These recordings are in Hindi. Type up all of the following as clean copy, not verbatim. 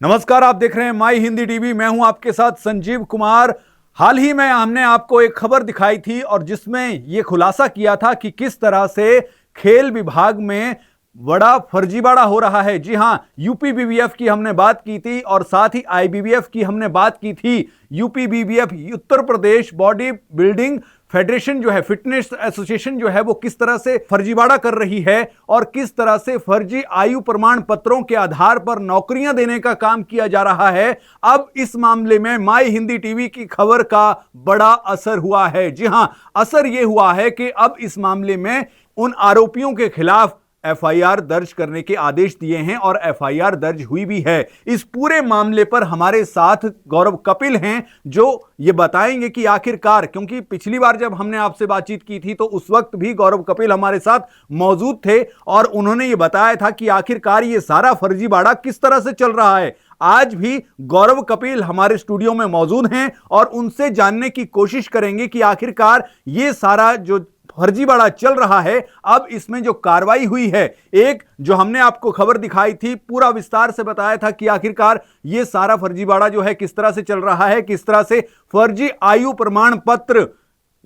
नमस्कार, आप देख रहे हैं माई हिंदी टीवी। मैं हूं आपके साथ संजीव कुमार। हाल ही में हमने आपको एक खबर दिखाई थी और जिसमें यह खुलासा किया था कि किस तरह से खेल विभाग में बड़ा फर्जीवाड़ा हो रहा है। जी हां, यूपी बीबीएफ की हमने बात की थी और साथ ही आईबीबीएफ की हमने बात की थी। UP BBF Uttar Pradesh body building federation जो है, फिटनेस एसोसिएशन जो है, वो किस तरह से फर्जीवाड़ा कर रही है और किस तरह से फर्जी आयु प्रमाण पत्रों के आधार पर नौकरियां देने का काम किया जा रहा है। अब इस मामले में माई हिंदी टीवी की खबर का बड़ा असर हुआ है। जी हां, असर यह हुआ है कि अब इस मामले में उन आरोपियों के खिलाफ एफआईआर दर्ज करने के आदेश दिए हैं और एफआईआर दर्ज हुई भी है। इस पूरे मामले पर हमारे साथ गौरव कपिल हैं जो ये बताएंगे कि आखिरकार, क्योंकि पिछली बार जब हमने आपसे बातचीत की थी तो उस वक्त भी गौरव कपिल हमारे साथ मौजूद थे और उन्होंने ये बताया था कि आखिरकार ये सारा फर्जीवाड़ा किस तरह से चल रहा है। आज भी गौरव कपिल हमारे स्टूडियो में मौजूद हैं और उनसे जानने की कोशिश करेंगे कि आखिरकार ये सारा जो फर्जीवाड़ा चल रहा है, अब इसमें जो कार्रवाई हुई है, एक जो हमने आपको खबर दिखाई थी, पूरा विस्तार से बताया था कि आखिरकार ये सारा फर्जीवाड़ा जो है किस तरह से चल रहा है, किस तरह से फर्जी आयु प्रमाण पत्र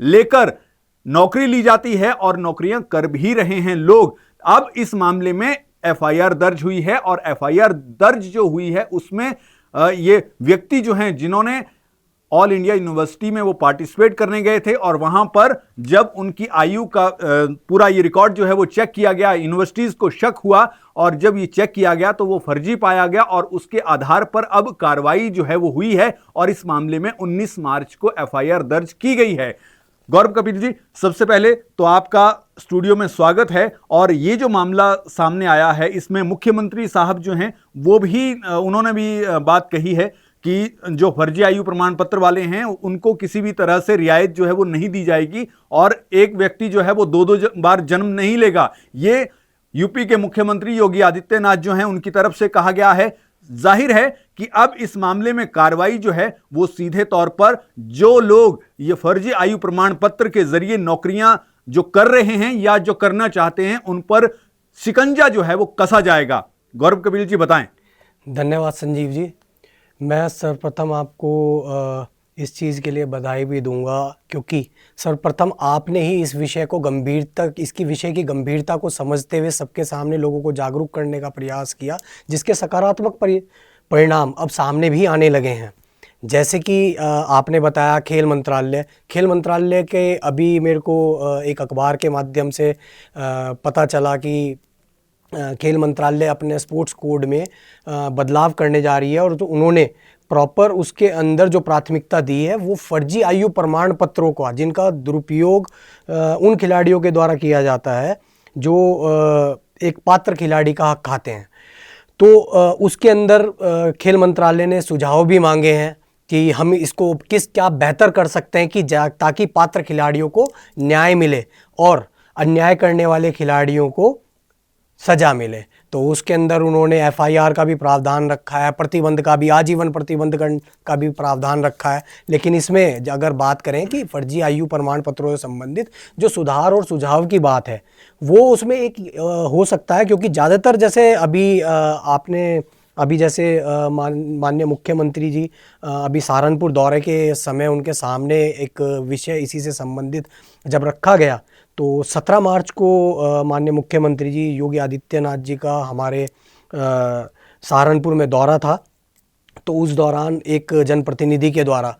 लेकर नौकरी ली जाती है और नौकरियां कर भी रहे हैं लोग। अब इस मामले में एफआईआर दर्ज हुई है और एफआईआर दर्ज जो हुई है उसमें ये व्यक्ति जो हैं जिन्होंने ऑल इंडिया यूनिवर्सिटी में वो पार्टिसिपेट करने गए थे और वहां पर जब उनकी आयु का पूरा ये रिकॉर्ड जो है वो चेक किया गया, यूनिवर्सिटीज को शक हुआ और जब ये चेक किया गया तो वो फर्जी पाया गया और उसके आधार पर अब कार्रवाई जो है वो हुई है और इस मामले में 19 मार्च को एफआईआर दर्ज की गई है। गौरव कपिल जी, सबसे पहले तो आपका स्टूडियो में स्वागत है। और ये जो मामला सामने आया है इसमें मुख्यमंत्री साहब जो हैं वो भी उन्होंने भी बात कही है कि जो फर्जी आयु प्रमाण पत्र वाले हैं उनको किसी भी तरह से रियायत जो है वो नहीं दी जाएगी और एक व्यक्ति जो है वो दो बार जन्म नहीं लेगा। ये यूपी के मुख्यमंत्री योगी आदित्यनाथ जो हैं उनकी तरफ से कहा गया है। जाहिर है कि अब इस मामले में कार्रवाई जो है वो सीधे तौर पर जो लोग ये फर्जी आयु प्रमाण पत्र के जरिए नौकरियां जो कर रहे हैं या जो करना चाहते हैं उन पर शिकंजा जो है वो कसा जाएगा। गौरव कपिल जी बताएं। धन्यवाद संजीव जी। मैं सर्वप्रथम आपको इस चीज़ के लिए बधाई भी दूंगा क्योंकि सर्वप्रथम आपने ही इस विषय को इसकी विषय की गंभीरता को समझते हुए सबके सामने लोगों को जागरूक करने का प्रयास किया, जिसके सकारात्मक परिणाम अब सामने भी आने लगे हैं। जैसे कि आपने बताया खेल मंत्रालय के अभी मेरे को एक अखबार के माध्यम से पता चला कि खेल मंत्रालय अपने स्पोर्ट्स कोड में बदलाव करने जा रही है और तो उन्होंने प्रॉपर उसके अंदर जो प्राथमिकता दी है वो फर्जी आयु प्रमाण पत्रों का, जिनका दुरुपयोग उन खिलाड़ियों के द्वारा किया जाता है जो एक पात्र खिलाड़ी का हक खाते हैं। तो उसके अंदर खेल मंत्रालय ने सुझाव भी मांगे हैं कि हम इसको क्या बेहतर कर सकते हैं कि ताकि पात्र खिलाड़ियों को न्याय मिले और अन्याय करने वाले खिलाड़ियों को सजा मिले। तो उसके अंदर उन्होंने एफआईआर का भी प्रावधान रखा है, प्रतिबंध का भी, आजीवन प्रतिबंध का भी प्रावधान रखा है। लेकिन इसमें अगर बात करें कि फर्जी आयु प्रमाण पत्रों से संबंधित जो सुधार और सुझाव की बात है वो उसमें एक हो सकता है, क्योंकि ज़्यादातर जैसे अभी जैसे माननीय मुख्यमंत्री जी अभी सहारनपुर दौरे के समय उनके सामने एक विषय इसी से संबंधित जब रखा गया तो 17 मार्च को माननीय मुख्यमंत्री जी योगी आदित्यनाथ जी का हमारे सहारनपुर में दौरा था। तो उस दौरान एक जनप्रतिनिधि के द्वारा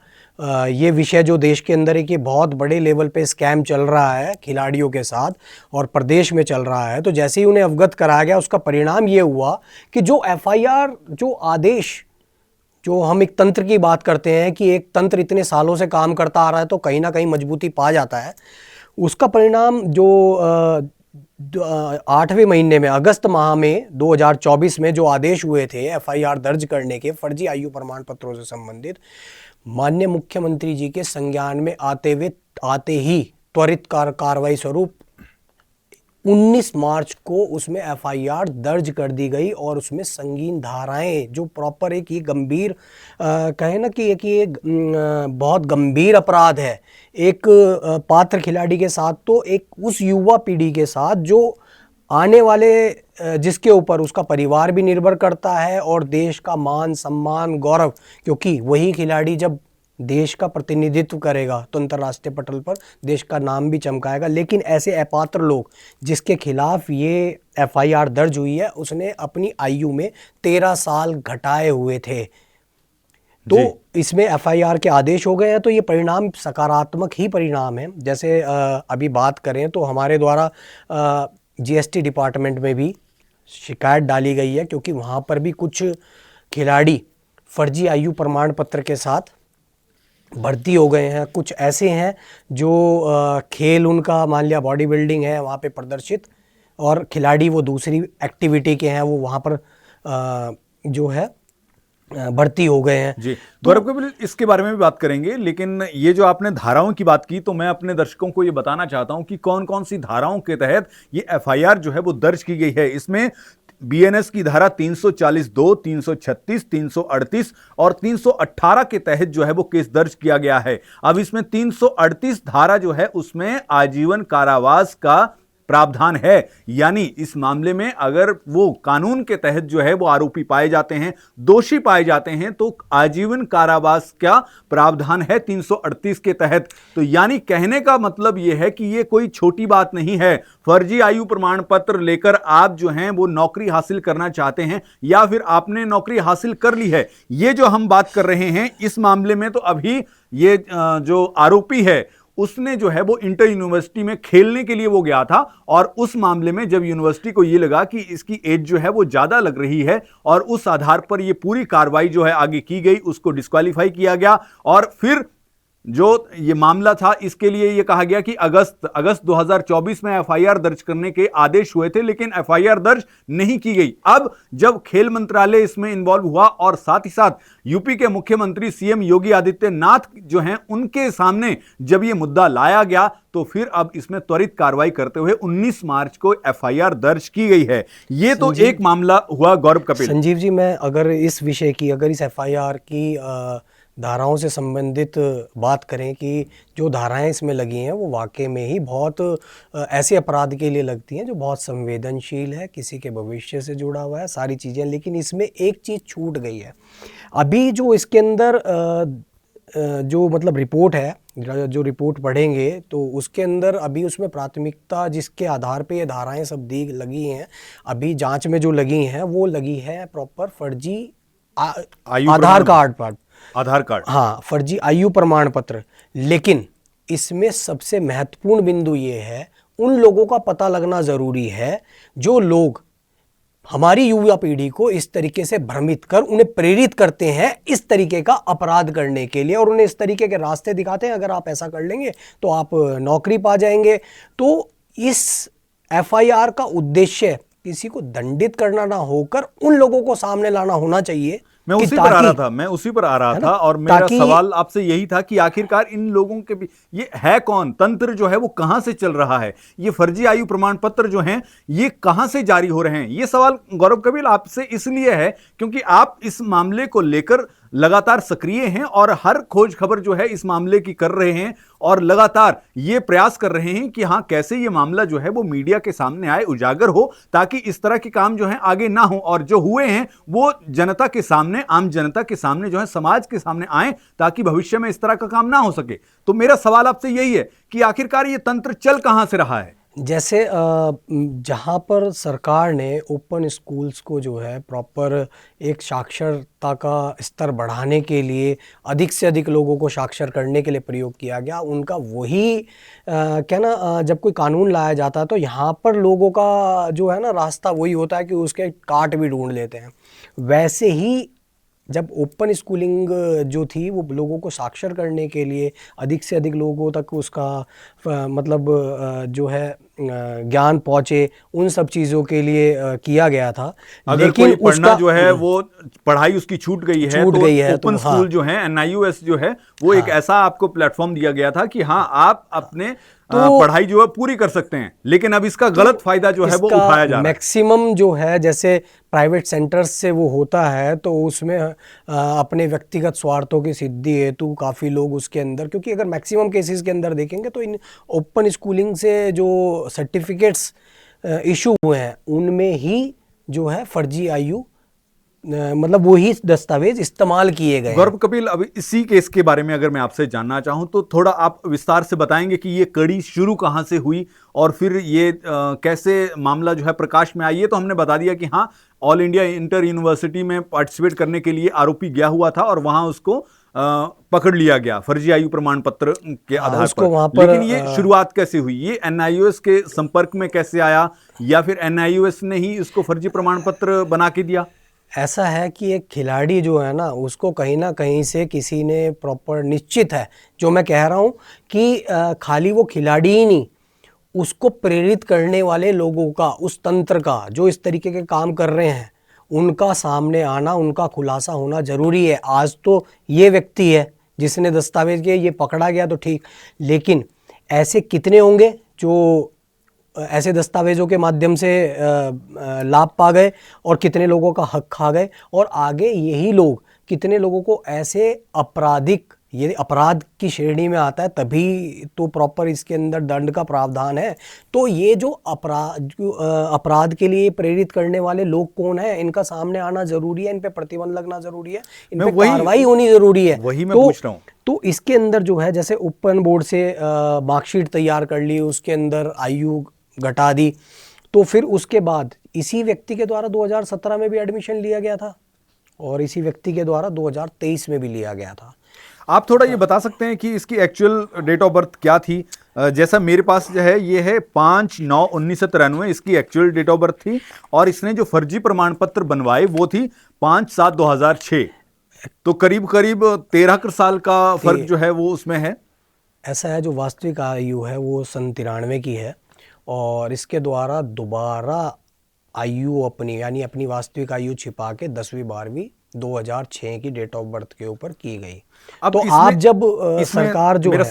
ये विषय जो देश के अंदर एक ये बहुत बड़े लेवल पे स्कैम चल रहा है खिलाड़ियों के साथ और प्रदेश में चल रहा है, तो जैसे ही उन्हें अवगत कराया गया उसका परिणाम ये हुआ कि जो एफआईआर जो आदेश, जो हम एक तंत्र की बात करते हैं कि एक तंत्र इतने सालों से काम करता आ रहा है तो कहीं ना कहीं मजबूती पा जाता है, उसका परिणाम जो 8वें महीने में अगस्त माह में 2024 में जो आदेश हुए थे एफआईआर दर्ज करने के फर्जी आयु प्रमाण पत्रों से संबंधित, माननीय मुख्यमंत्री जी के संज्ञान में आते ही त्वरित कार्रवाई स्वरूप 19 मार्च को उसमें एफआईआर दर्ज कर दी गई और उसमें संगीन धाराएं जो प्रॉपर एक ये गंभीर कहें ना कि एक बहुत गंभीर अपराध है एक पात्र खिलाड़ी के साथ, तो एक उस युवा पीढ़ी के साथ जो आने वाले जिसके ऊपर उसका परिवार भी निर्भर करता है और देश का मान सम्मान गौरव, क्योंकि वही खिलाड़ी जब देश का प्रतिनिधित्व करेगा तो अंतर्राष्ट्रीय पटल पर देश का नाम भी चमकाएगा। लेकिन ऐसे अपात्र लोग जिसके खिलाफ ये एफआईआर दर्ज हुई है, उसने अपनी आयु में 13 साल घटाए हुए थे। तो इसमें एफआईआर के आदेश हो गए हैं, तो ये परिणाम सकारात्मक ही परिणाम है। जैसे अभी बात करें तो हमारे द्वारा जीएसटी डिपार्टमेंट में भी शिकायत डाली गई है, क्योंकि वहाँ पर भी कुछ खिलाड़ी फर्जी आयु प्रमाण पत्र के साथ भर्ती हो गए हैं। कुछ ऐसे हैं जो खेल उनका मान लिया बॉडी बिल्डिंग है वहाँ पे प्रदर्शित, और खिलाड़ी वो दूसरी एक्टिविटी के हैं, वो वहाँ पर जो है भर्ती हो गए हैं। जी गौरव कपिल, इसके बारे में भी बात करेंगे, लेकिन ये जो आपने धाराओं की बात की तो मैं अपने दर्शकों को ये बताना चाहता हूं कि कौन कौन सी धाराओं के तहत ये एफआईआर जो है वो दर्ज की गई है। इसमें बीएनएस की धारा 342, 336, 338 और 318 के तहत जो है वो केस दर्ज किया गया है। अब इसमें 338 धारा जो है उसमें आजीवन कारावास का प्रावधान है, यानी इस मामले में अगर वो कानून के तहत जो है वो आरोपी पाए जाते हैं, दोषी पाए जाते हैं, तो आजीवन कारावास का प्रावधान है 338 के तहत। तो यानी कहने का मतलब यह है कि ये कोई छोटी बात नहीं है। फर्जी आयु प्रमाण पत्र लेकर आप जो हैं वो नौकरी हासिल करना चाहते हैं या फिर आपने नौकरी हासिल कर ली है, ये जो हम बात कर रहे हैं इस मामले में, तो अभी ये जो आरोपी है उसने जो है वो इंटर यूनिवर्सिटी में खेलने के लिए वो गया था, और उस मामले में जब यूनिवर्सिटी को ये लगा कि इसकी एज जो है वो ज्यादा लग रही है और उस आधार पर ये पूरी कार्रवाई जो है आगे की गई, उसको डिस्क्वालीफाई किया गया। और फिर जो ये मामला था इसके लिए ये कहा गया कि अगस्त 2024 में एफआईआर दर्ज करने के आदेश हुए थे, लेकिन एफआईआर दर्ज नहीं की गई। अब जब खेल मंत्रालय इसमें इन्वॉल्व हुआ और साथ ही साथ यूपी के मुख्यमंत्री सीएम योगी आदित्यनाथ जो हैं उनके सामने जब ये मुद्दा लाया गया, तो फिर अब इसमें त्वरित कार्रवाई करते हुए 19 मार्च को एफआईआर दर्ज की गई है। ये तो एक मामला हुआ गौरव कपिल। संजीव जी, मैं अगर इस विषय की, अगर इस एफआईआर की धाराओं से संबंधित बात करें कि जो धाराएं इसमें लगी हैं वो वाकई में ही बहुत ऐसे अपराध के लिए लगती हैं जो बहुत संवेदनशील है, किसी के भविष्य से जुड़ा हुआ है, सारी चीज़ें। लेकिन इसमें एक चीज़ छूट गई है। अभी जो इसके अंदर जो मतलब रिपोर्ट है, जो रिपोर्ट पढ़ेंगे तो उसके अंदर अभी उसमें प्राथमिकता जिसके आधार पे ये धाराएं सब लगी हैं, अभी जांच में जो लगी हैं वो लगी है प्रॉपर फर्जी आधार कार्ड, हाँ, फर्जी आयु प्रमाण पत्र। लेकिन इसमें सबसे महत्वपूर्ण बिंदु ये है, उन लोगों का पता लगना जरूरी है जो लोग हमारी युवा पीढ़ी को इस तरीके से भ्रमित कर उन्हें प्रेरित करते हैं इस तरीके का अपराध करने के लिए, और उन्हें इस तरीके के रास्ते दिखाते हैं, अगर आप ऐसा कर लेंगे तो आप नौकरी पा जाएंगे। तो इस एफआईआर का उद्देश्य किसी को दंडित करना ना होकर उन लोगों को सामने लाना होना चाहिए। मैं उसी पर आ रहा था और मेरा सवाल आपसे यही था कि आखिरकार इन लोगों के भी ये है कौन, तंत्र जो है वो कहां से चल रहा है, ये फर्जी आयु प्रमाण पत्र जो हैं ये कहां से जारी हो रहे हैं। ये सवाल गौरव कपिल आपसे इसलिए है क्योंकि आप इस मामले को लेकर लगातार सक्रिय हैं और हर खोज खबर जो है इस मामले की कर रहे हैं और लगातार ये प्रयास कर रहे हैं कि हां कैसे ये मामला जो है वो मीडिया के सामने आए, उजागर हो, ताकि इस तरह के काम जो है आगे ना हो और जो हुए हैं वो जनता के सामने, आम जनता के सामने जो है समाज के सामने आए, ताकि भविष्य में इस तरह का काम ना हो सके। तो मेरा सवाल आपसे यही है कि आखिरकार ये तंत्र चल कहां से रहा है। जैसे जहाँ पर सरकार ने ओपन स्कूल्स को जो है प्रॉपर एक साक्षरता का स्तर बढ़ाने के लिए, अधिक से अधिक लोगों को साक्षर करने के लिए प्रयोग किया गया, उनका वही क्या ना, जब कोई कानून लाया जाता है तो यहाँ पर लोगों का जो है ना रास्ता वही होता है कि उसके काट भी ढूंढ लेते हैं। वैसे ही जब ओपन स्कूलिंग जो थी वो लोगों को साक्षर करने के लिए, अधिक से अधिक लोगों तक उसका मतलब जो है ज्ञान पहुँचे, उन सब चीज़ों के लिए किया गया था। अगर लेकिन कोई पढ़ना जो है वो पढ़ाई उसकी छूट गई है तो ओपन स्कूल जो है NIUS जो है वो एक ऐसा आपको प्लेटफॉर्म दिया गया था कि हाँ आप अपने पढ़ाई जो है पूरी कर सकते हैं। लेकिन अब इसका गलत फायदा जो है वो उठाया जा रहा है। मैक्सिमम जो है जैसे प्राइवेट सेंटर्स से वो होता है तो उसमें अपने व्यक्तिगत स्वार्थों की सिद्धि हेतु काफ़ी लोग उसके अंदर, क्योंकि अगर मैक्सिमम केसेस के अंदर देखेंगे तो इन ओपन स्कूलिंग से जो सर्टिफिकेट्स इशू हुए हैं उनमें ही जो है फर्जी आयु मतलब वही दस्तावेज इस्तेमाल किए गए हैं। गौरव कपिल, अब इसी केस के बारे में अगर मैं आपसे जानना चाहूं तो थोड़ा आप विस्तार से बताएंगे कि ये कड़ी शुरू कहां से हुई और फिर ये कैसे मामला जो है प्रकाश में आया। ये तो हमने बता दिया कि हाँ, ऑल इंडिया इंटर यूनिवर्सिटी में पार्टिसिपेट करने के लिए आरोपी गया हुआ था और वहां उसको पकड़ लिया गया फर्जी आयु प्रमाण पत्र के आधार उसको वहां पर लेकिन ये शुरुआत कैसे हुई? ये एनआईओएस के संपर्क में कैसे आया या फिर एनआईओएस ने ही इसको फर्जी प्रमाण पत्र बना के दिया? ऐसा है कि एक खिलाड़ी जो है ना उसको कहीं ना कहीं से किसी ने प्रॉपर निश्चित है, जो मैं कह रहा हूँ कि खाली वो खिलाड़ी ही नहीं, उसको प्रेरित करने वाले लोगों का, उस तंत्र का जो इस तरीके के काम कर रहे हैं, उनका सामने आना, उनका खुलासा होना ज़रूरी है। आज तो ये व्यक्ति है जिसने दस्तावेज किया, ये पकड़ा गया तो ठीक, लेकिन ऐसे कितने होंगे जो ऐसे दस्तावेज़ों के माध्यम से लाभ पा गए और कितने लोगों का हक खा गए, और आगे यही लोग कितने लोगों को ऐसे आपराधिक, ये अपराध की श्रेणी में आता है तभी तो प्रॉपर इसके अंदर दंड का प्रावधान है। तो ये जो अपराध के लिए प्रेरित करने वाले लोग कौन है, इनका सामने आना जरूरी है, इन पे प्रतिबंध लगना जरूरी है, इन पे कार्रवाई होनी जरूरी है। वही मैं पूछ रहा हूँ। तो इसके अंदर जो है जैसे ओपन बोर्ड से मार्कशीट तैयार कर ली, उसके अंदर आयु घटा दी, तो फिर उसके बाद इसी व्यक्ति के द्वारा 2017 में भी एडमिशन लिया गया था और इसी व्यक्ति के द्वारा 2023 में भी लिया गया था। आप थोड़ा ये बता सकते हैं कि इसकी एक्चुअल डेट ऑफ बर्थ क्या थी? जैसा मेरे पास जो है ये है 5/9/1993 इसकी एक्चुअल डेट ऑफ बर्थ थी और इसने जो फर्जी प्रमाण पत्र बनवाए वो थी 5/7/2006। तो करीब करीब 13 साल का फर्क जो है वो उसमें है। ऐसा है, जो वास्तविक आयु है वो 93 की है और इसके द्वारा दोबारा आयु अपनी यानी अपनी वास्तविक आयु छिपा के 10वीं 12वीं 2006 की डेट ऑफ बर्थ के ऊपर की गई। अब तो आप जब सरकार जो मेरा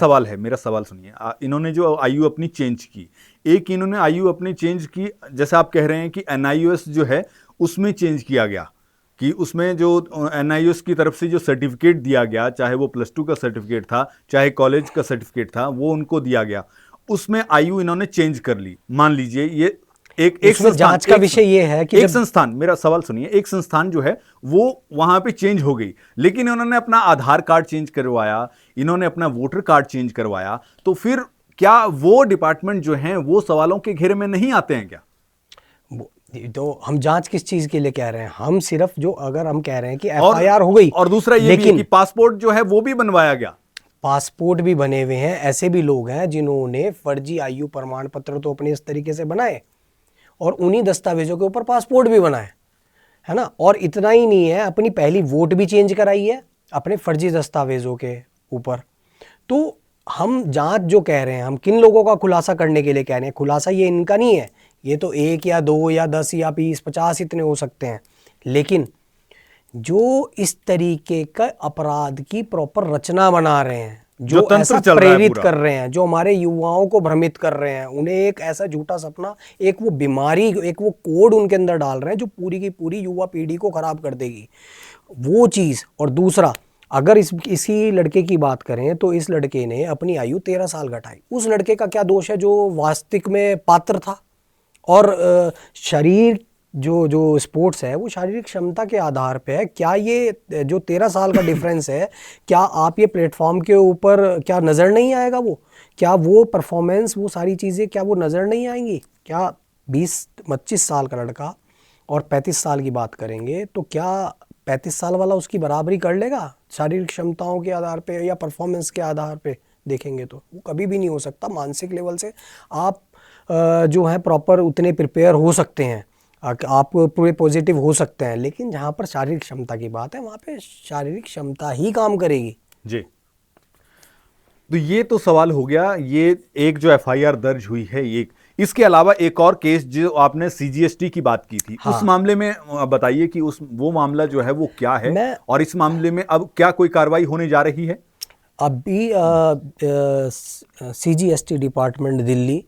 सवाल सुनिए, इन्होंने जो आयु अपनी चेंज की, एक इन्होंने आयु अपनी चेंज की, जैसे आप कह रहे हैं कि एनआईओएस जो है उसमें चेंज किया गया, कि उसमें जो एनआईओएस की तरफ से जो सर्टिफिकेट दिया गया, चाहे वो +2 का सर्टिफिकेट था चाहे कॉलेज का सर्टिफिकेट था, वो उनको दिया गया, उसमें आयु इन्होंने चेंज कर ली। मान लीजिए ये एक जांच का विषय ये है कि एक संस्थान, मेरा सवाल सुनिए, एक संस्थान जो है वो वहां पे चेंज हो गई, लेकिन इन्होंने अपना आधार कार्ड चेंज करवाया, इन्होंने अपना वोटर कार्ड चेंज करवाया, तो फिर क्या वो डिपार्टमेंट जो है वो सवालों के घेरे में नहीं आते हैं क्या? तो हम जांच किस चीज के लिए कह रहे हैं? हम सिर्फ जो अगर हम कह रहे हैं कि एफआईआर हो गई, और दूसरा ये भी कि पासपोर्ट जो है वो भी बनवाया गया, पासपोर्ट भी बने हुए हैं। ऐसे भी लोग हैं जिन्होंने फर्जी आयु प्रमाण पत्र तो अपने इस तरीके से बनाए और उन्हीं दस्तावेजों के ऊपर पासपोर्ट भी बनाए, है ना। और इतना ही नहीं है, अपनी पहली वोट भी चेंज कराई है अपने फर्जी दस्तावेजों के ऊपर। तो हम जांच जो कह रहे हैं, हम किन लोगों का खुलासा करने के लिए कह रहे हैं, खुलासा ये इनका नहीं है, ये तो 1 या 2 या 10 या 20 50 इतने हो सकते हैं, लेकिन जो इस तरीके का अपराध की प्रॉपर रचना बना रहे हैं, जो ऐसा प्रेरित कर रहे हैं, जो हमारे युवाओं को भ्रमित कर रहे हैं, उन्हें एक ऐसा झूठा सपना, एक वो बीमारी, एक वो कोड उनके अंदर डाल रहे हैं जो पूरी की पूरी युवा पीढ़ी को खराब कर देगी, वो चीज़। और दूसरा, अगर इसी लड़के की बात करें तो इस लड़के ने अपनी आयु 13 साल घटाई। उस लड़के का क्या दोष है जो वास्तविक में पात्र था? और शरीर जो स्पोर्ट्स है वो शारीरिक क्षमता के आधार पे है। क्या ये जो 13 साल का डिफरेंस है, क्या आप ये प्लेटफॉर्म के ऊपर क्या नज़र नहीं आएगा? वो क्या वो परफॉर्मेंस, वो सारी चीज़ें क्या वो नज़र नहीं आएंगी? क्या 20-25 साल का लड़का और 35 साल की बात करेंगे तो क्या 35 साल वाला उसकी बराबरी कर लेगा शारीरिक क्षमताओं के आधार पे या परफॉर्मेंस के आधार पे देखेंगे? तो वो कभी भी नहीं हो सकता। मानसिक लेवल से आप जो है प्रॉपर उतने प्रिपेयर हो सकते हैं, आप पूरे पॉजिटिव हो सकते हैं, लेकिन जहाँ पर शारीरिक क्षमता की बात है वहाँ पे शारीरिक क्षमता ही काम करेगी जी। तो ये तो सवाल हो गया, ये एक जो एफआईआर दर्ज हुई है, एक इसके अलावा एक और केस जो आपने सीजीएसटी की बात की थी, हाँ। उस मामले में बताइए कि वो मामला जो है वो क्या है और इस मामले में अब क्या कोई कार्रवाई होने जा रही है? अभी सीजीएसटी डिपार्टमेंट दिल्ली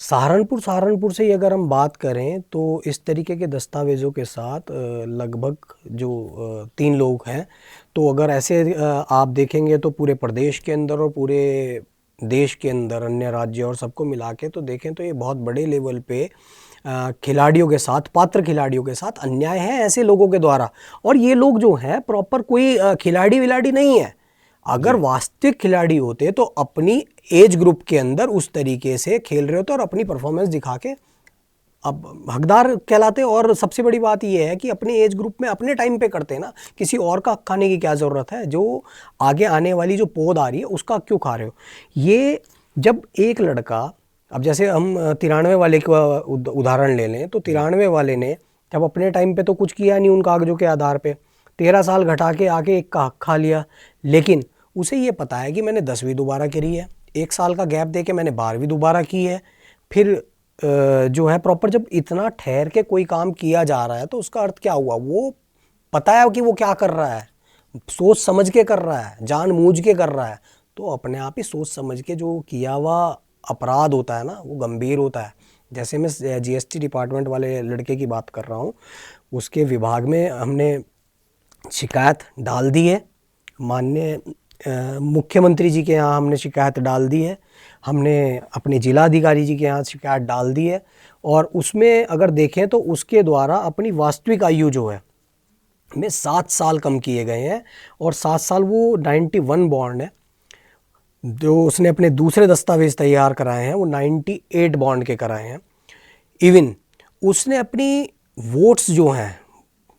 सहारनपुर से अगर हम बात करें तो इस तरीके के दस्तावेज़ों के साथ लगभग जो 3 लोग हैं, तो अगर ऐसे आप देखेंगे तो पूरे प्रदेश के अंदर और पूरे देश के अंदर अन्य राज्य और सबको मिला के तो देखें तो ये बहुत बड़े लेवल पे खिलाड़ियों के साथ, पात्र खिलाड़ियों के साथ अन्याय है ऐसे लोगों के द्वारा। और ये लोग जो हैं प्रॉपर कोई खिलाड़ी विलाड़ी नहीं है। अगर वास्तविक खिलाड़ी होते तो अपनी एज ग्रुप के अंदर उस तरीके से खेल रहे होते और अपनी परफॉर्मेंस दिखा के अब हकदार कहलाते। और सबसे बड़ी बात यह है कि अपने एज ग्रुप में अपने टाइम पे करते हैं ना, किसी और का खाने की क्या ज़रूरत है? जो आगे आने वाली जो पौध आ रही है उसका क्यों खा रहे हो? ये जब एक लड़का, अब जैसे हम 93 वाले का उदाहरण ले लें, तो 93 वाले ने जब अपने टाइम पे तो कुछ किया नहीं उन कागजों के आधार पे, 13 साल घटा के आके एक का हक खा लिया। लेकिन उसे ये पता है कि मैंने 10वीं दोबारा करी है, 1 साल का गैप दे के मैंने 12वीं दोबारा की है। फिर जो है प्रॉपर जब इतना ठहर के कोई काम किया जा रहा है तो उसका अर्थ क्या हुआ? वो पता है कि वो क्या कर रहा है, सोच समझ के कर रहा है, जानबूझ के कर रहा है। तो अपने आप ही सोच समझ के जो किया हुआ अपराध होता है ना, वो गंभीर होता है। जैसे मैं जीएसटी डिपार्टमेंट वाले लड़के की बात कर रहा हूँ, उसके विभाग में हमने शिकायत डाल दी है, माननीय मुख्यमंत्री जी के यहाँ हमने शिकायत डाल दी है, हमने अपने जिलाधिकारी जी के यहाँ शिकायत डाल दी है। और उसमें अगर देखें तो उसके द्वारा अपनी वास्तविक आयु जो है में 7 साल कम किए गए हैं। और 7 साल वो 91 बॉन्ड है, जो उसने अपने दूसरे दस्तावेज तैयार कराए हैं वो 98 बॉन्ड के कराए हैं। इवन उसने अपनी वोट्स जो हैं,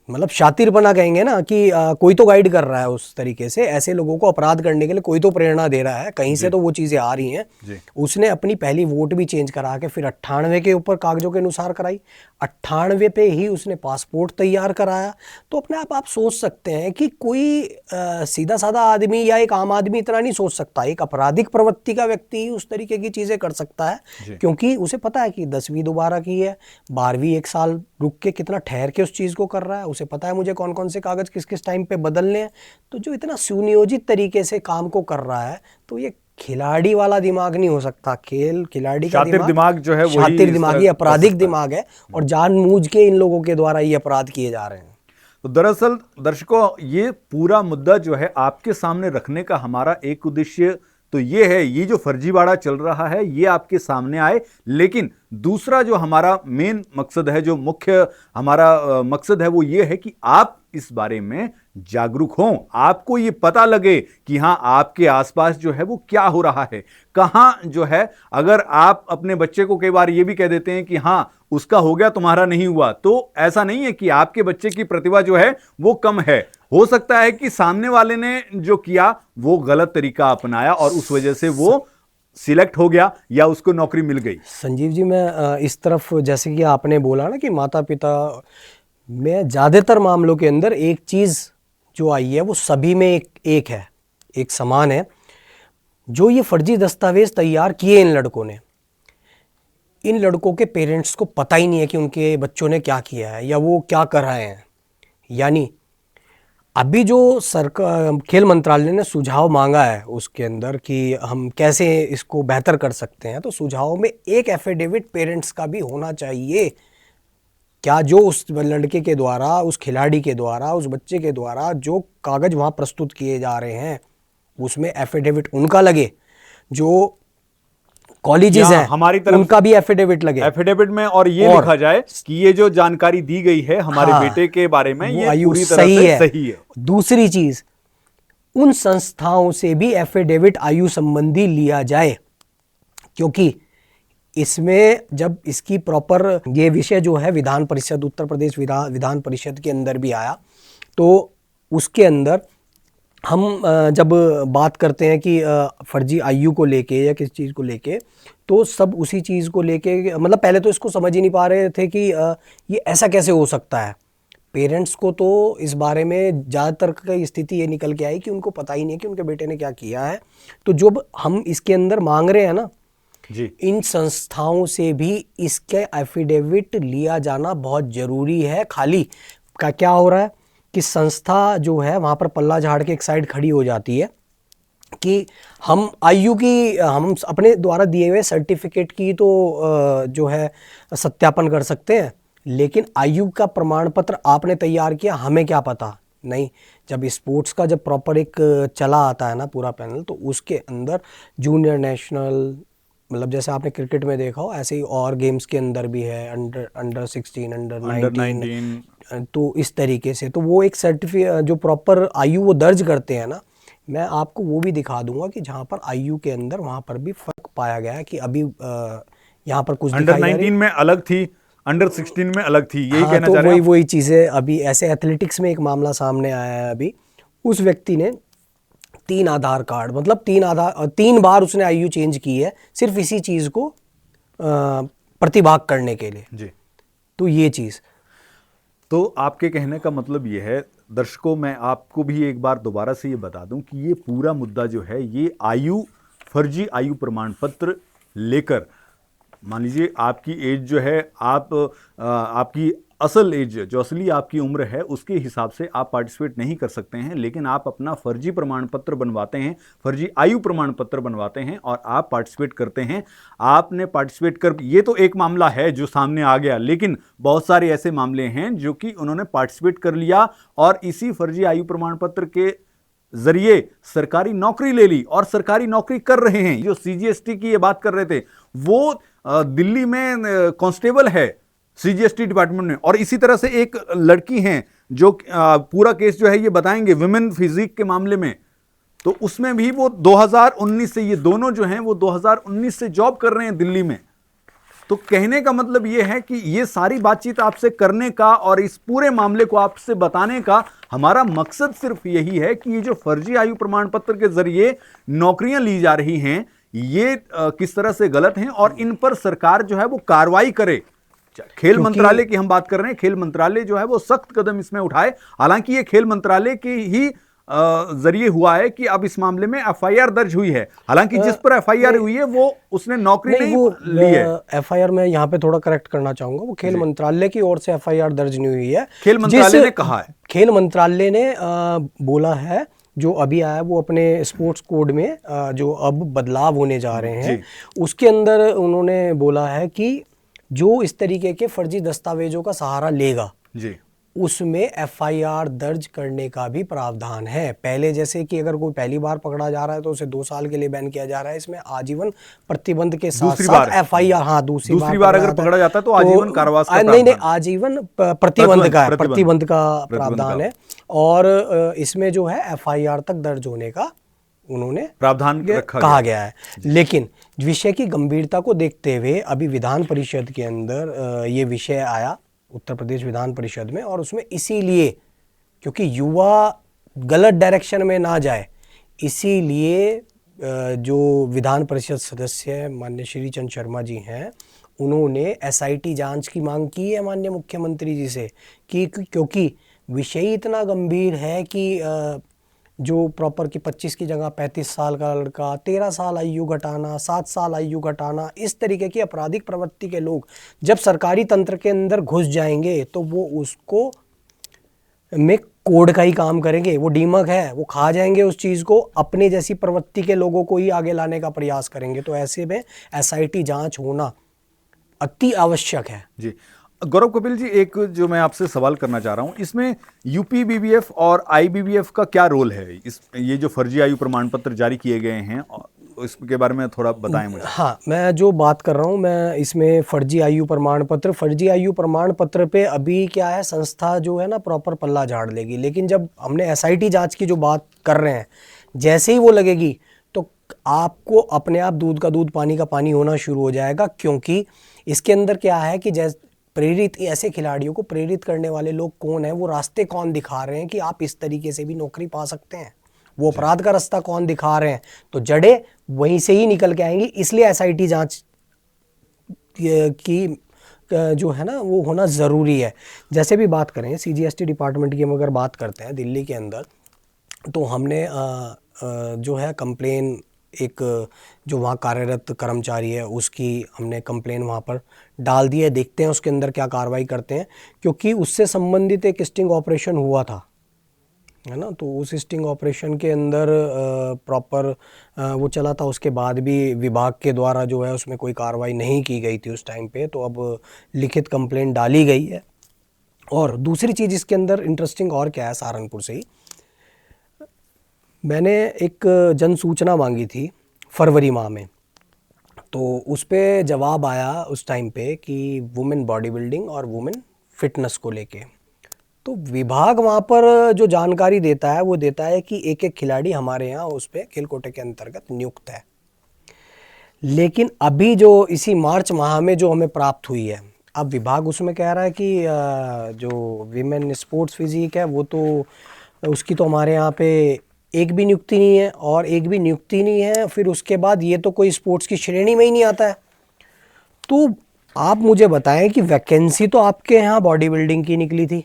मतलब शातिरपना कहेंगे ना कि कोई तो गाइड कर रहा है उस तरीके से, ऐसे लोगों को अपराध करने के लिए कोई तो प्रेरणा दे रहा है, कहीं से तो वो चीज़ें आ रही हैं। उसने अपनी पहली वोट भी चेंज करा के फिर 98 के ऊपर कागजों के अनुसार कराई, 98 पे ही उसने पासपोर्ट तैयार कराया। तो अपने आप सोच सकते हैं कि कोई सीधा साधा आदमी या एक आम आदमी इतना नहीं सोच सकता। एक आपराधिक प्रवृत्ति का व्यक्ति ही उस तरीके की चीज़ें कर सकता है, क्योंकि उसे पता है कि 10वीं दोबारा की है, 12वीं 1 साल रुक के कितना ठहर के उस चीज़ को कर रहा है, उसे पता है मुझे कौन कौन से कागज़ किस किस टाइम पे बदलने हैं। तो जो इतना सुनियोजित तरीके से काम को कर रहा है, तो ये खिलाड़ी वाला दिमाग नहीं हो सकता। खिलाड़ी का दिमाग जो है शातिर दिमागी आपराधिक दिमाग है, और जानबूझ के इन लोगों के द्वारा ये अपराध किए जा रहे हैं। तो दरअसल दर्शकों, ये पूरा मुद्दा जो है आपके सामने रखने का हमारा एक उद्देश्य तो ये है, ये जो फर्जीवाड़ा चल रहा है ये आपके सामने आए। लेकिन दूसरा जो हमारा मेन मकसद है, जो मुख्य हमारा मकसद है, वो ये है कि आप इस बारे में जागरूक हों, आपको ये पता लगे कि हाँ आपके आसपास जो है वो क्या हो रहा है, कहाँ जो है। अगर आप अपने बच्चे को कई बार ये भी कह देते हैं कि हाँ उसका हो गया तुम्हारा नहीं हुआ, तो ऐसा नहीं है कि आपके बच्चे की प्रतिभा जो है वो कम है। हो सकता है कि सामने वाले ने जो किया वो गलत तरीका अपनाया और उस वजह से वो सिलेक्ट हो गया या उसको नौकरी मिल गई। संजीव जी, मैं इस तरफ, जैसे कि आपने बोला ना कि माता पिता में ज़्यादातर मामलों के अंदर एक चीज़ जो आई है वो सभी में एक है, एक समान है। जो ये फर्जी दस्तावेज तैयार किए इन लड़कों ने, इन लड़कों के पेरेंट्स को पता ही नहीं है कि उनके बच्चों ने क्या किया है या वो क्या कर रहे हैं। यानी अभी जो सरकार, खेल मंत्रालय ने सुझाव मांगा है उसके अंदर कि हम कैसे इसको बेहतर कर सकते हैं, तो सुझाव में एक एफिडेविट पेरेंट्स का भी होना चाहिए। क्या जो उस लड़के के द्वारा, उस खिलाड़ी के द्वारा, उस बच्चे के द्वारा जो कागज वहाँ प्रस्तुत किए जा रहे हैं उसमें एफिडेविट उनका लगे, जो कॉलेजेस हैं हमारी तरफ उनका भी एफिडेविट लगे, एफिडेविट में, और ये लिखा जाए कि ये जो जानकारी दी गई है हमारे बेटे के बारे में ये पूरी तरह से सही है। दूसरी चीज, उन संस्थाओं से भी एफिडेविट आयु संबंधी लिया जाए, क्योंकि इसमें जब इसकी प्रॉपर ये विषय जो है विधान परिषद, उत्तर प्रदेश विधान परिषद के अंदर भी आया, तो उसके अंदर हम जब बात करते हैं कि फर्जी आयु को लेके या किसी चीज़ को लेके, तो सब उसी चीज़ को लेके, मतलब पहले तो इसको समझ ही नहीं पा रहे थे कि ये ऐसा कैसे हो सकता है। पेरेंट्स को तो इस बारे में ज़्यादातर की स्थिति ये निकल के आई कि उनको पता ही नहीं है कि उनके बेटे ने क्या किया है। तो जब हम इसके अंदर मांग रहे हैं ना जी, इन संस्थाओं से भी इसके एफिडेविट लिया जाना बहुत ज़रूरी है। खाली का क्या हो रहा है कि संस्था जो है वहाँ पर पल्ला झाड़ के एक साइड खड़ी हो जाती है कि हम आयु की, हम अपने द्वारा दिए हुए सर्टिफिकेट की तो जो है सत्यापन कर सकते हैं, लेकिन आयु का प्रमाण पत्र आपने तैयार किया, हमें क्या पता। नहीं, जब स्पोर्ट्स का जब प्रॉपर एक चला आता है ना पूरा पैनल, तो उसके अंदर जूनियर नेशनल, मतलब जैसे आपने क्रिकेट में देखा हो ऐसे ही और गेम्स के अंदर भी है, अंडर 16, अंडर अंडर 19, तो इस तरीके से तो वो एक सर्टिफिकेट जो प्रॉपर आयु वो दर्ज करते हैं ना, मैं आपको वो भी दिखा दूंगा कि जहाँ पर आयु के अंदर वहाँ पर भी फर्क पाया गया है कि अभी यहाँ पर कुछ अंडर दिखाई जा रही 19 में अलग थी, अंडर 16 में अलग थी, यही हाँ, कहना तो चाह रहे हैं वही चीज़ें अभी ऐसे एथलेटिक्स में एक मामला सामने आया है अभी। उस व्यक्ति ने 3 आधार कार्ड, मतलब 3 बार उसने आयु चेंज की है सिर्फ इसी चीज़ को प्रतिभाग करने के लिए। जी। तो ये चीज़, तो आपके कहने का मतलब ये है, दर्शकों मैं आपको भी एक बार दोबारा से ये बता दूं कि ये पूरा मुद्दा जो है ये फर्जी आयु प्रमाण पत्र लेकर, मान लीजिए आपकी एज जो है, आपकी असल एज जो असली आपकी उम्र है उसके हिसाब से आप पार्टिसिपेट नहीं कर सकते हैं, लेकिन आप अपना फर्जी प्रमाण पत्र बनवाते हैं, फर्जी आयु प्रमाण पत्र बनवाते हैं और आप पार्टिसिपेट करते हैं। आपने पार्टिसिपेट कर, ये तो एक मामला है जो सामने आ गया, लेकिन बहुत सारे ऐसे मामले हैं जो कि उन्होंने पार्टिसिपेट कर लिया और इसी फर्जी आयु प्रमाण पत्र के जरिए सरकारी नौकरी ले ली और सरकारी नौकरी कर रहे हैं। जो सीजीएसटी की ये बात कर रहे थे, वो दिल्ली में कांस्टेबल है सीजीएसटी डिपार्टमेंट में, और इसी तरह से एक लड़की हैं जो पूरा केस जो है ये बताएंगे विमेन फिजिक के मामले में, तो उसमें भी वो 2019 से, ये दोनों जो हैं वो 2019 से जॉब कर रहे हैं दिल्ली में। तो कहने का मतलब ये है कि ये सारी बातचीत आपसे करने का और इस पूरे मामले को आपसे बताने का हमारा मकसद सिर्फ यही है कि ये जो फर्जी आयु प्रमाण पत्र के जरिए नौकरियां ली जा रही हैं ये किस तरह से गलत हैं और इन पर सरकार जो है वो कार्रवाई करे। खेल मंत्रालय की हम बात कर रहे हैं, खेल मंत्रालय जो है वो सख्त कदम इसमें उठाए। हालांकि ये खेल मंत्रालय की ही जरिए हुआ है कि अब इस मामले में एफआईआर दर्ज हुई है, हालांकि जिस पर एफआईआर हुई है वो उसने नौकरी नहीं ली है। एफआईआर में यहाँ पे थोड़ा करेक्ट करना चाहूंगा, वो खेल मंत्रालय की ओर से एफआईआर दर्ज नहीं हुई है, खेल मंत्रालय ने कहा है। खेल मंत्रालय ने बोला है, जो अभी आया वो अपने स्पोर्ट्स कोड में जो अब बदलाव होने जा रहे हैं उसके अंदर उन्होंने बोला है कि जो इस तरीके के फर्जी दस्तावेजों का सहारा लेगा जी, उसमें एफआईआर दर्ज करने का भी प्रावधान है। पहले जैसे कि अगर कोई पहली बार पकड़ा जा रहा है तो उसे 2 साल के लिए बैन किया जा रहा है, इसमें आजीवन प्रतिबंध के साथ साथ एफआईआर, हाँ दूसरी बार अगर पकड़ा जाता है तो आजीवन कारावास का नहीं, आजीवन प्रतिबंध का प्रावधान है और इसमें जो है एफआईआर तक दर्ज होने का उन्होंने प्रावधान कहा गया है। लेकिन विषय की गंभीरता को देखते हुए अभी विधान परिषद के अंदर ये विषय आया, उत्तर प्रदेश विधान परिषद में, और उसमें इसीलिए क्योंकि युवा गलत डायरेक्शन में ना जाए इसीलिए जो विधान परिषद सदस्य माननीय श्री चंद शर्मा जी हैं उन्होंने एसआईटी जांच की मांग की है माननीय मुख्यमंत्री जी से कि क्योंकि विषय इतना गंभीर है कि जो प्रॉपर की 25 की जगह 35 साल का लड़का, 13 साल आयु घटाना, 7 साल आयु घटाना, इस तरीके की आपराधिक प्रवृत्ति के लोग जब सरकारी तंत्र के अंदर घुस जाएंगे तो वो उसको में कोड का ही काम करेंगे, वो डीमक है, वो खा जाएंगे उस चीज़ को, अपने जैसी प्रवृत्ति के लोगों को ही आगे लाने का प्रयास करेंगे। तो ऐसे में एसआईटी जांच होना अति आवश्यक है। जी गौरव कपिल जी, एक जो मैं आपसे सवाल करना चाह रहा हूं, इसमें यूपीबीबीएफ और आईबीबीएफ का क्या रोल है? ये जो फर्जी आयु प्रमाण पत्र जारी किए गए हैं इसके बारे में थोड़ा बताएं मुझे। हाँ, मैं जो बात कर रहा हूँ मैं इसमें फर्जी आयु प्रमाण पत्र पे अभी क्या है, संस्था जो है ना प्रॉपर पल्ला झाड़ लेगी, लेकिन जब हमने एसआईटी जांच की जो बात कर रहे हैं जैसे ही वो लगेगी तो आपको अपने आप दूध का दूध पानी का पानी होना शुरू हो जाएगा। क्योंकि इसके अंदर क्या है कि जैसे प्रेरित, ऐसे खिलाड़ियों को प्रेरित करने वाले लोग कौन है, वो रास्ते कौन दिखा रहे हैं कि आप इस तरीके से भी नौकरी पा सकते हैं, वो अपराध का रास्ता कौन दिखा रहे हैं, तो जड़ें वहीं से ही निकल के आएंगी। इसलिए एसआईटी जांच की जो है ना वो होना ज़रूरी है। जैसे भी बात करें सीजीएसटी डिपार्टमेंट की हम अगर बात करते हैं दिल्ली के अंदर, तो हमने जो है कंप्लेन, एक जो वहाँ कार्यरत कर्मचारी है उसकी हमने कंप्लेन वहाँ पर डाल दी है, देखते हैं उसके अंदर क्या कार्रवाई करते हैं, क्योंकि उससे संबंधित एक स्टिंग ऑपरेशन हुआ था, है ना। तो उस स्टिंग ऑपरेशन के अंदर प्रॉपर वो चला था, उसके बाद भी विभाग के द्वारा जो है उसमें कोई कार्रवाई नहीं की गई थी उस टाइम पे, तो अब लिखित कंप्लेंट डाली गई है। और दूसरी चीज़ इसके अंदर इंटरेस्टिंग और क्या है, सहारनपुर से ही मैंने एक जन सूचना मांगी थी फरवरी माह में, तो उस पे जवाब आया उस टाइम पे कि वुमेन बॉडी बिल्डिंग और वुमेन फिटनेस को लेके। तो विभाग वहाँ पर जो जानकारी देता है वो देता है कि एक एक खिलाड़ी हमारे यहाँ उस पे खेल कोटे के अंतर्गत नियुक्त है। लेकिन अभी जो इसी मार्च माह में जो हमें प्राप्त हुई है, अब विभाग उसमें कह रहा है कि जो विमेन स्पोर्ट्स फिजिक है वो तो उसकी तो हमारे यहाँ पे एक भी नियुक्ति नहीं है, और एक भी नियुक्ति नहीं है फिर उसके बाद ये तो कोई स्पोर्ट्स की श्रेणी में ही नहीं आता है। तो आप मुझे बताएं कि वैकेंसी तो आपके यहाँ बॉडी बिल्डिंग की निकली थी,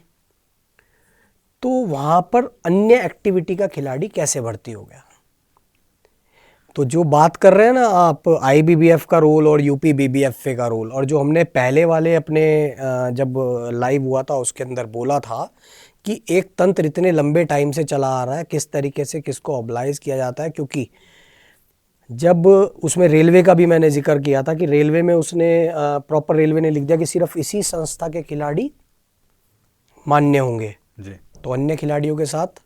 तो वहाँ पर अन्य एक्टिविटी का खिलाड़ी कैसे भर्ती हो गया? तो जो बात कर रहे हैं ना आप आईबीबीएफ का रोल और यूपी बीबीएफए का रोल, और जो हमने पहले वाले अपने जब लाइव हुआ था उसके अंदर बोला था कि एक तंत्र इतने लंबे टाइम से चला आ रहा है, किस तरीके से किसको ऑब्लाइज किया जाता है। क्योंकि जब उसमें रेलवे का भी मैंने जिक्र किया था कि रेलवे में उसने प्रॉपर रेलवे ने लिख दिया कि सिर्फ इसी संस्था के खिलाड़ी मान्य होंगे जी। तो अन्य खिलाड़ियों के साथ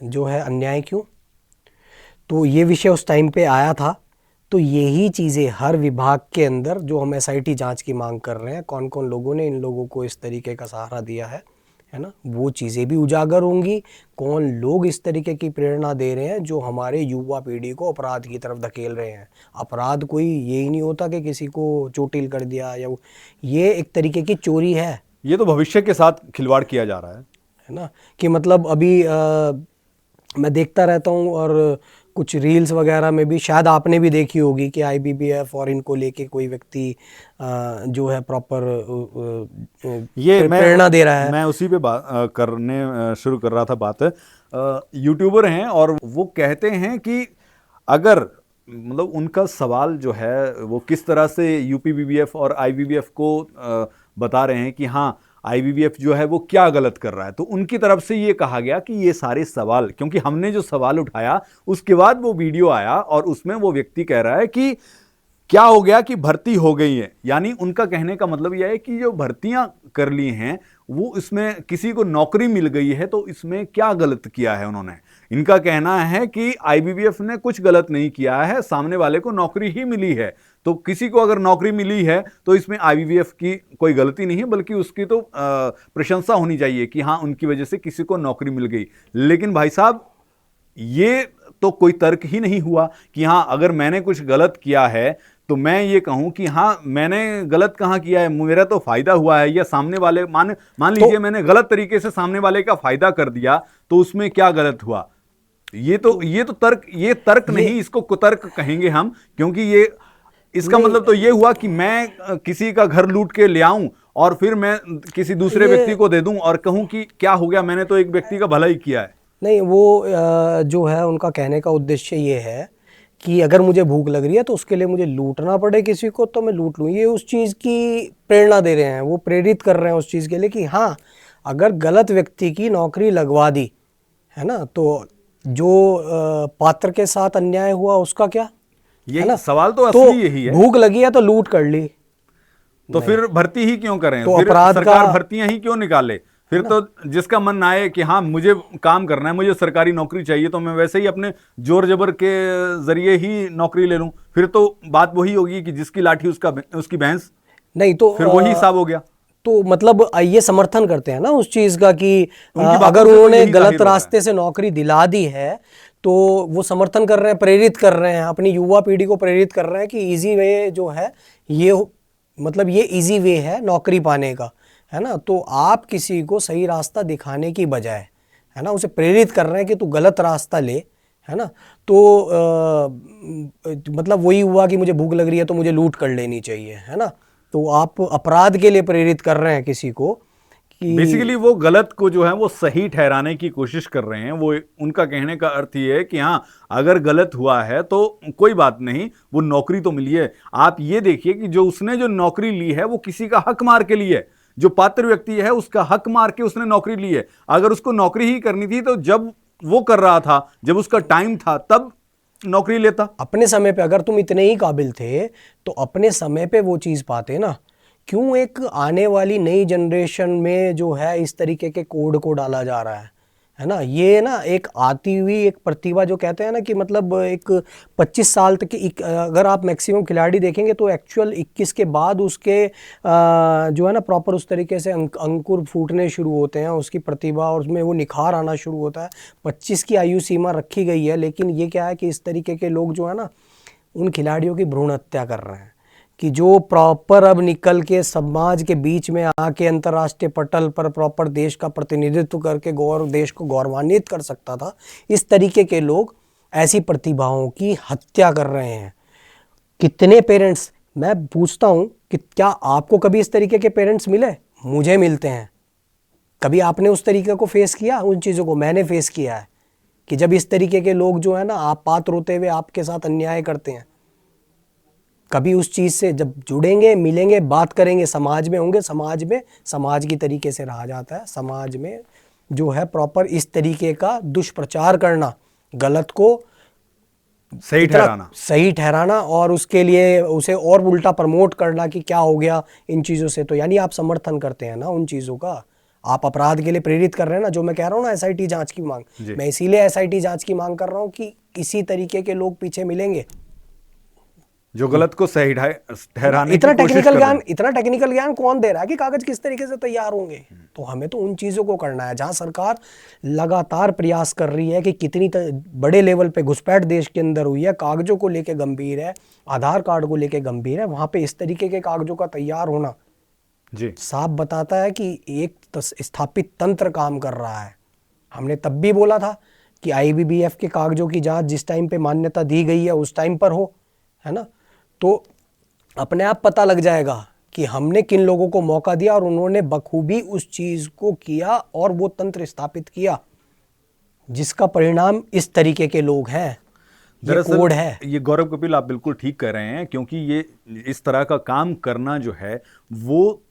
जो है अन्याय क्यों? तो ये विषय उस टाइम पे आया था। तो यही चीज़ें हर विभाग के अंदर जो हम एसआईटी जांच की मांग कर रहे हैं, कौन कौन लोगों ने इन लोगों को इस तरीके का सहारा दिया है ना, वो चीज़ें भी उजागर होंगी। कौन लोग इस तरीके की प्रेरणा दे रहे हैं जो हमारे युवा पीढ़ी को अपराध की तरफ धकेल रहे हैं। अपराध कोई यही नहीं होता कि किसी को चोटिल कर दिया, या ये एक तरीके की चोरी है। ये तो भविष्य के साथ खिलवाड़ किया जा रहा है ना, कि मतलब अभी मैं देखता रहता हूँ और कुछ रील्स वगैरह में भी शायद आपने भी देखी होगी कि आईबीबीएफ और इनको लेके कोई व्यक्ति जो है प्रॉपर ये प्रेरणा दे रहा है। मैं उसी पे बात करने शुरू कर रहा था बात। यूट्यूबर हैं और वो कहते हैं कि अगर मतलब उनका सवाल जो है वो किस तरह से यूपी बीबीएफ और आईबीबीएफ को बता रहे हैं कि हाँ आईबीबीएफ जो है वो क्या गलत कर रहा है, तो उनकी तरफ से ये कहा गया कि ये सारे सवाल, क्योंकि हमने जो सवाल उठाया उसके बाद वो वीडियो आया और उसमें वो व्यक्ति कह रहा है कि क्या हो गया कि भर्ती हो गई है। यानी उनका कहने का मतलब यह है कि जो भर्तियां कर ली हैं वो इसमें किसी को नौकरी मिल गई है, तो इसमें क्या गलत किया है उन्होंने। इनका कहना है कि आईबीबीएफ ने कुछ गलत नहीं किया है, सामने वाले को नौकरी ही मिली है। तो किसी को अगर नौकरी मिली है तो इसमें आईबीबीएफ की कोई गलती नहीं है, बल्कि उसकी तो प्रशंसा होनी चाहिए कि हाँ उनकी वजह से किसी को नौकरी मिल गई। लेकिन भाई साहब ये तो कोई तर्क ही नहीं हुआ कि हाँ अगर मैंने कुछ गलत किया है तो मैं ये कहूं कि हाँ मैंने गलत कहाँ किया है, मेरा तो फायदा हुआ है, या सामने वाले मान लीजिए मैंने गलत तरीके से सामने वाले का फायदा कर दिया तो उसमें क्या गलत हुआ। ये तो तर्क नहीं, इसको कुतर्क कहेंगे हम, क्योंकि ये इसका मतलब तो ये हुआ कि मैं किसी का घर लूट के ले आऊं और फिर मैं किसी दूसरे व्यक्ति को दे दूं और कहूं कि क्या हो गया, मैंने तो एक व्यक्ति का भला ही किया है। नहीं, वो जो है उनका कहने का उद्देश्य ये है कि अगर मुझे भूख लग रही है तो उसके लिए मुझे लूटना पड़े किसी को तो मैं लूट लूँ। ये उस चीज़ की प्रेरणा दे रहे हैं, वो प्रेरित कर रहे हैं उस चीज़ के लिए कि हाँ अगर गलत व्यक्ति की नौकरी लगवा दी है ना, तो जो पात्र के साथ अन्याय हुआ उसका क्या, यही ना सवाल तो असली यही है। भूख लगी है तो लूट कर ली, तो फिर भर्ती ही क्यों करें, तो फिर अपराध सरकार भर्तियां ही क्यों निकाले। फिर तो जिसका मन आए कि हाँ मुझे काम करना है, मुझे सरकारी नौकरी चाहिए, तो मैं वैसे ही अपने जोर जबर के जरिए ही नौकरी ले लूं। फिर तो बात वही होगी कि जिसकी लाठी उसकी भैंस, नहीं तो फिर वही हिसाब हो गया। तो मतलब ये समर्थन करते हैं ना उस चीज का कि अगर उन्होंने गलत रास्ते से नौकरी दिला दी है तो वो समर्थन कर रहे हैं, प्रेरित कर रहे हैं, अपनी युवा पीढ़ी को प्रेरित कर रहे हैं कि इजी वे जो है ये मतलब ये इजी वे है नौकरी पाने का, है ना। तो आप किसी को सही रास्ता दिखाने की बजाय है ना उसे प्रेरित कर रहे हैं कि तू गलत रास्ता ले, है ना। तो मतलब वही हुआ कि मुझे भूख लग रही है तो मुझे लूट कर लेनी चाहिए, है ना। तो आप अपराध के लिए प्रेरित कर रहे हैं किसी को कि बेसिकली वो गलत को जो है वो सही ठहराने की कोशिश कर रहे हैं। वो उनका कहने का अर्थ ये है कि हाँ अगर गलत हुआ है तो कोई बात नहीं, वो नौकरी तो मिली है। आप ये देखिए कि जो उसने जो नौकरी ली है वो किसी का हक मार के लिए है, जो पात्र व्यक्ति है उसका हक मार के उसने नौकरी ली है। अगर उसको नौकरी ही करनी थी तो जब वो कर रहा था, जब उसका टाइम था तब नौकरी लेता। अपने समय पे अगर तुम इतने ही काबिल थे तो अपने समय पे वो चीज़ पाते ना। क्यों एक आने वाली नई जनरेशन में जो है इस तरीके के कोड को डाला जा रहा है है ना। ये ना एक आती हुई एक प्रतिभा, जो कहते हैं ना कि मतलब एक 25 साल तक की अगर आप मैक्सिमम खिलाड़ी देखेंगे तो एक्चुअल 21 के बाद उसके जो है ना प्रॉपर उस तरीके से अंकुर फूटने शुरू होते हैं, उसकी प्रतिभा और उसमें वो निखार आना शुरू होता है। 25 की आयु सीमा रखी गई है, लेकिन ये क्या है कि इस तरीके के लोग जो है ना उन खिलाड़ियों की भ्रूण हत्या कर रहे हैं कि जो प्रॉपर अब निकल के समाज के बीच में आके अंतर्राष्ट्रीय पटल पर प्रॉपर देश का प्रतिनिधित्व करके देश को गौरवान्वित कर सकता था, इस तरीके के लोग ऐसी प्रतिभाओं की हत्या कर रहे हैं। कितने पेरेंट्स, मैं पूछता हूँ कि क्या आपको कभी इस तरीके के पेरेंट्स मिले? मुझे मिलते हैं। कभी आपने उस तरीके को फेस किया? उन चीज़ों को मैंने फेस किया है कि जब इस तरीके के लोग जो है ना आप पात्र होते हुए आपके साथ अन्याय करते हैं। कभी उस चीज़ से जब जुड़ेंगे, मिलेंगे, बात करेंगे, समाज में होंगे, समाज में समाज की तरीके से रहा जाता है। समाज में जो है प्रॉपर इस तरीके का दुष्प्रचार करना, गलत को सही ठहराना और उसके लिए उसे और उल्टा प्रमोट करना कि क्या हो गया इन चीज़ों से, तो यानी आप समर्थन करते हैं ना उन चीज़ों का, आप अपराध के लिए प्रेरित कर रहे हैं ना। जो मैं कह रहा हूँ ना एसआईटी जांच की मांग, मैं इसीलिए एसआईटी जांच की मांग कर रहा हूँ कि इसी तरीके के लोग पीछे मिलेंगे जो गलत को सही ठहराने इतना की कोशिश कर रहे हैं। इतना टेक्निकल ज्ञान कौन दे रहा है कि कागज किस तरीके से तैयार होंगे। तो हमें तो उन चीज़ों को करना है जहां सरकार लगातार प्रयास कर रही है कि कितनी बड़े लेवल पे घुसपैठ देश के अंदर हुई है, कागजों को लेके गंभीर है, आधार कार्ड को लेके गंभीर है, वहां पे इस तरीके के कागजों का तैयार होना जी साफ बताता है कि एक स्थापित तंत्र काम कर रहा है। हमने तब भी बोला था कि आईबीबीएफ के कागजों की जांच जिस टाइम पे मान्यता दी गई है उस टाइम पर हो, है ना, तो अपने आप पता लग जाएगा कि हमने किन लोगों को मौका दिया और उन्होंने बखूबी उस चीज को किया और वो तंत्र स्थापित किया जिसका परिणाम इस तरीके के लोग हैं। ये कोड है। ये गौरव कपिल आप बिल्कुल ठीक कह रहे हैं, क्योंकि ये इस तरह का काम करना जो है वो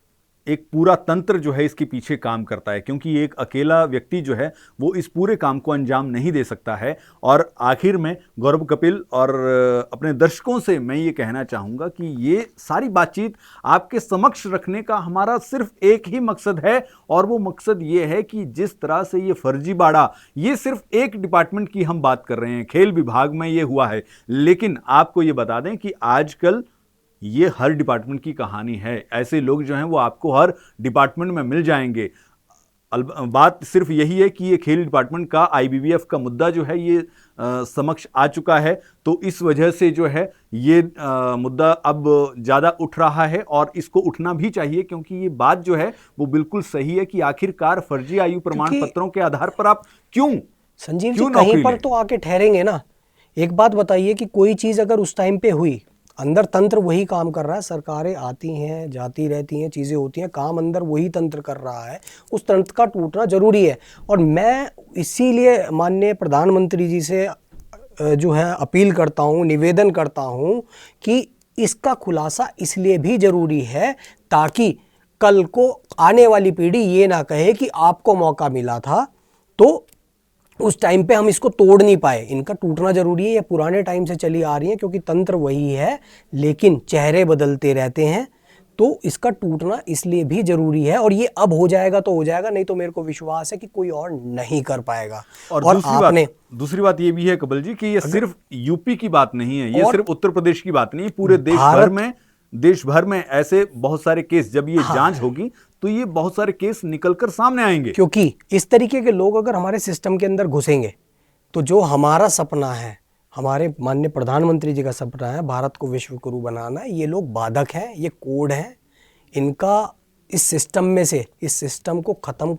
एक पूरा तंत्र जो है इसके पीछे काम करता है, क्योंकि एक अकेला व्यक्ति जो है वो इस पूरे काम को अंजाम नहीं दे सकता है। और आखिर में गौरव कपिल और अपने दर्शकों से मैं ये कहना चाहूँगा कि ये सारी बातचीत आपके समक्ष रखने का हमारा सिर्फ एक ही मकसद है, और वो मकसद ये है कि जिस तरह से ये फर्जीवाड़ा, ये सिर्फ एक डिपार्टमेंट की हम बात कर रहे हैं, खेल विभाग में ये हुआ है, लेकिन आपको ये बता दें कि आजकल ये हर डिपार्टमेंट की कहानी है। ऐसे लोग जो हैं वो आपको हर डिपार्टमेंट में मिल जाएंगे। बात सिर्फ यही है कि ये खेल डिपार्टमेंट का आईबीबीएफ का मुद्दा जो है ये समक्ष आ चुका है, तो इस वजह से जो है ये मुद्दा अब ज़्यादा उठ रहा है और इसको उठना भी चाहिए, क्योंकि ये बात जो है वो बिल्कुल सही है कि आखिरकार फर्जी आयु प्रमाण पत्रों के आधार पर आप क्यों संजीव जी कहीं पर तो आके ठहरेंगे ना। एक बात बताइए कि कोई चीज़ अगर उस टाइम पे हुई, अंदर तंत्र वही काम कर रहा है, सरकारें आती हैं जाती रहती हैं, चीज़ें होती हैं, काम अंदर वही तंत्र कर रहा है, उस तंत्र का टूटना जरूरी है। और मैं इसीलिए माननीय प्रधानमंत्री जी से जो है अपील करता हूँ, निवेदन करता हूँ कि इसका खुलासा इसलिए भी जरूरी है ताकि कल को आने वाली पीढ़ी ये ना कहे कि आपको मौका मिला था तो उस टाइम पे हम इसको तोड़ नहीं पाए। इनका टूटना जरूरी है, ये पुराने टाइम से चली आ रही है, क्योंकि तंत्र वही है लेकिन चेहरे बदलते रहते हैं, तो इसका टूटना इसलिए भी जरूरी है। और ये अब हो जाएगा तो हो जाएगा, नहीं तो मेरे को विश्वास है कि कोई और नहीं कर पाएगा। और दूसरी बात ये भी है कपिल जी कि ये सिर्फ यूपी की बात नहीं है, ये सिर्फ उत्तर प्रदेश की बात नहीं है, पूरे देश भर में ऐसे बहुत सारे केस, जब ये जांच होगी तो ये बहुत सारे केस निकलकर सामने आएंगे। क्योंकि इस तरीके के लोग अगर हमारे सिस्टम के अंदर घुसेंगे तो जो हमारा सपना है, हमारे माननीय प्रधानमंत्री जी का सपना है भारत को विश्व गुरु बनाना, ये लोग बाधक हैं, ये कोड हैं। इनका इस सिस्टम में से, इस सिस्टम को ख़त्म,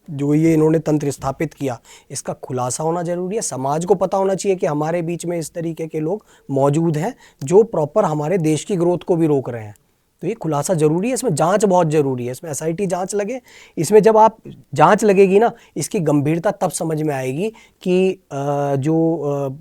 जो ये इन्होंने तंत्र स्थापित किया, इसका खुलासा होना जरूरी है। समाज को पता होना चाहिए कि हमारे बीच में इस तरीके के लोग मौजूद हैं जो प्रॉपर हमारे देश की ग्रोथ को भी रोक रहे हैं। तो ये खुलासा जरूरी है, इसमें जांच बहुत जरूरी है, इसमें एसआईटी जांच लगे। इसमें जब आप जांच लगेगी ना, इसकी गंभीरता तब समझ में आएगी कि जो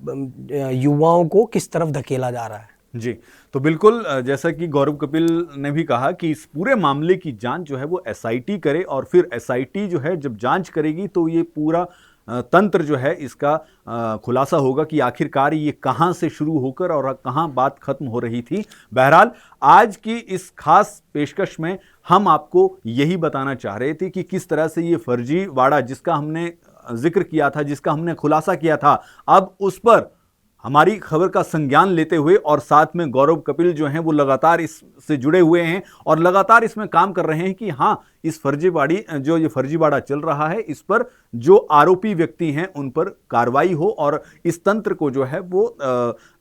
युवाओं को किस तरफ धकेला जा रहा है। जी, तो बिल्कुल जैसा कि गौरव कपिल ने भी कहा कि इस पूरे मामले की जांच जो है वो एसआईटी करे, और फिर एसआईटी जो है जब जांच करेगी तो ये पूरा तंत्र जो है इसका खुलासा होगा कि आखिरकार ये कहां से शुरू होकर और कहां बात खत्म हो रही थी। बहरहाल आज की इस खास पेशकश में हम आपको यही बताना चाह रहे थे कि किस तरह से ये फर्जीवाड़ा, जिसका हमने जिक्र किया था, जिसका हमने खुलासा किया था, अब उस पर हमारी खबर का संज्ञान लेते हुए और साथ में गौरव कपिल जो हैं वो लगातार इससे जुड़े हुए हैं और लगातार इसमें काम कर रहे हैं कि हाँ, इस ये फर्जीवाड़ा चल रहा है, इस पर जो आरोपी व्यक्ति हैं उन पर कार्रवाई हो और इस तंत्र को जो है वो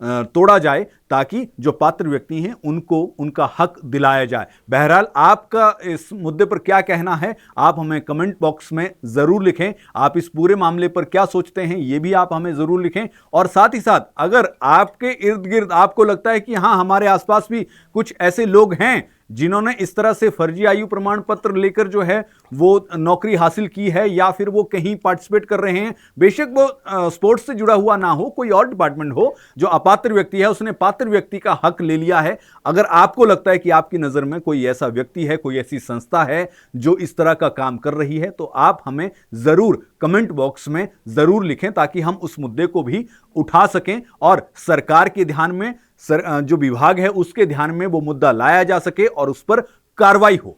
तोड़ा जाए, ताकि जो पात्र व्यक्ति हैं उनको उनका हक दिलाया जाए। बहरहाल आपका इस मुद्दे पर क्या कहना है, आप हमें कमेंट बॉक्स में जरूर लिखें। आप इस पूरे मामले पर क्या सोचते हैं, ये भी आप हमें जरूर लिखें। और साथ ही साथ अगर आपके इर्द गिर्द आपको लगता है कि हाँ, हमारे आसपास भी कुछ ऐसे लोग हैं जिन्होंने इस तरह से फर्जी आयु प्रमाण पत्र लेकर जो है वो नौकरी हासिल की है, या फिर वो कहीं पार्टिसिपेट कर रहे हैं, बेशक वो स्पोर्ट्स से जुड़ा हुआ ना हो, कोई और डिपार्टमेंट हो, जो अपात्र व्यक्ति है उसने पात्र व्यक्ति का हक ले लिया है, अगर आपको लगता है कि आपकी नजर में कोई ऐसा व्यक्ति है, कोई ऐसी संस्था है जो इस तरह का काम कर रही है, तो आप हमें जरूर कमेंट बॉक्स में जरूर लिखें, ताकि हम उस मुद्दे को भी उठा सकें और सरकार के ध्यान में, जो विभाग है उसके ध्यान में वो मुद्दा लाया जा सके और उस पर कार्रवाई हो।